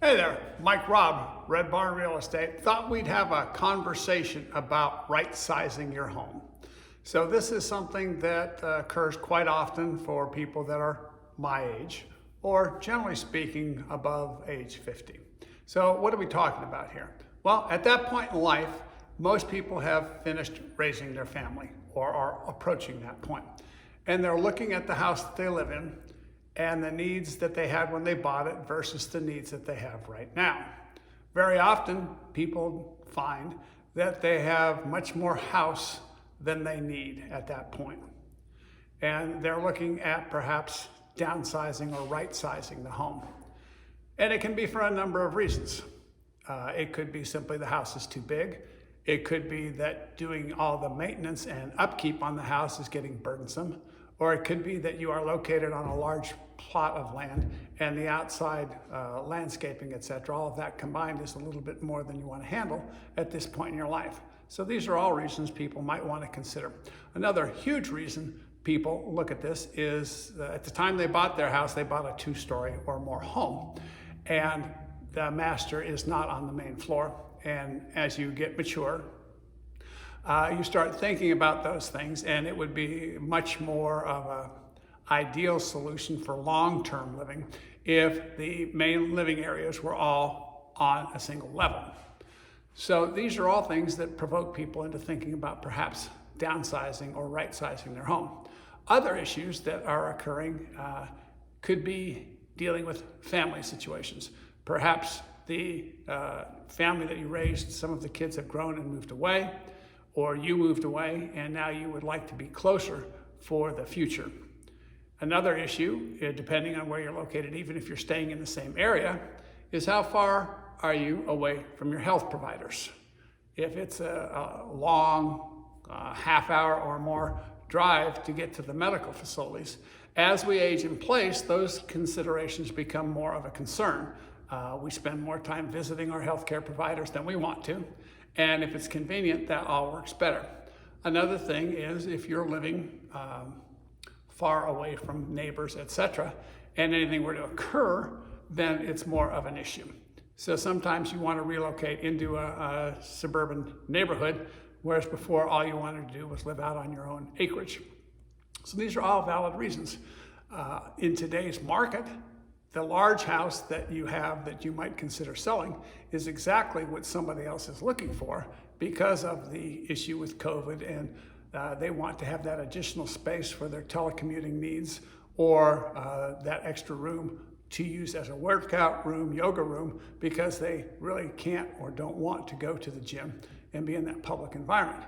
Hey there, Mike Raab, Red Barn Real Estate. Thought we'd have a conversation about right-sizing your home. So this is something that occurs quite often for people that are my age, or generally speaking, above age 50. So what are we talking about here? Well, at that point in life, most people have finished raising their family or are approaching that point. And they're looking at the house that they live in and the needs that they had when they bought it versus the needs that they have right now. Very often, people find that they have much more house than they need at that point. And they're looking at perhaps downsizing or right-sizing the home. And it can be for a number of reasons. It could be simply the house is too big. It could be that doing all the maintenance and upkeep on the house is getting burdensome. Or it could be that you are located on a large plot of land and the outside landscaping, etc., all of that combined is a little bit more than you want to handle at this point in your life. So these are all reasons people might want to consider. Another huge reason people look at this is at the time they bought their house, they bought a 2-story or more home. And the master is not on the main floor. And as you get mature, you start thinking about those things, and it would be much more of an ideal solution for long-term living if the main living areas were all on a single level. So these are all things that provoke people into thinking about perhaps downsizing or right-sizing their home. Other issues that are occurring could be dealing with family situations. Perhaps the family that you raised, some of the kids have grown and moved away, or you moved away and now you would like to be closer for the future. Another issue, depending on where you're located, even if you're staying in the same area, is how far are you away from your health providers? If it's a long half-hour or more drive to get to the medical facilities, as we age in place, those considerations become more of a concern. We spend more time visiting our healthcare providers than we want to. And if it's convenient, that all works better. Another thing is if you're living far away from neighbors, etc., and anything were to occur, then it's more of an issue. So sometimes you want to relocate into a suburban neighborhood, whereas before all you wanted to do was live out on your own acreage. So these are all valid reasons. In today's market, the large house that you have that you might consider selling is exactly what somebody else is looking for because of the issue with COVID, and they want to have that additional space for their telecommuting needs or that extra room to use as a workout room, yoga room, because they really can't or don't want to go to the gym and be in that public environment.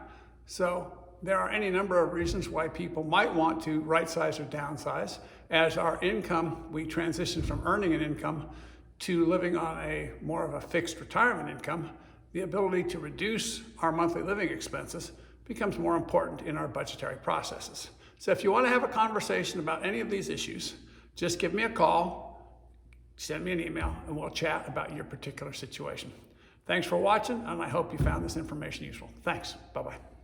So there are any number of reasons why people might want to right-size or downsize. As our income, we transition from earning an income to living on a more of a fixed retirement income, the ability to reduce our monthly living expenses becomes more important in our budgetary processes. So if you want to have a conversation about any of these issues, just give me a call, send me an email, and we'll chat about your particular situation. Thanks for watching, and I hope you found this information useful. Thanks. Bye-bye.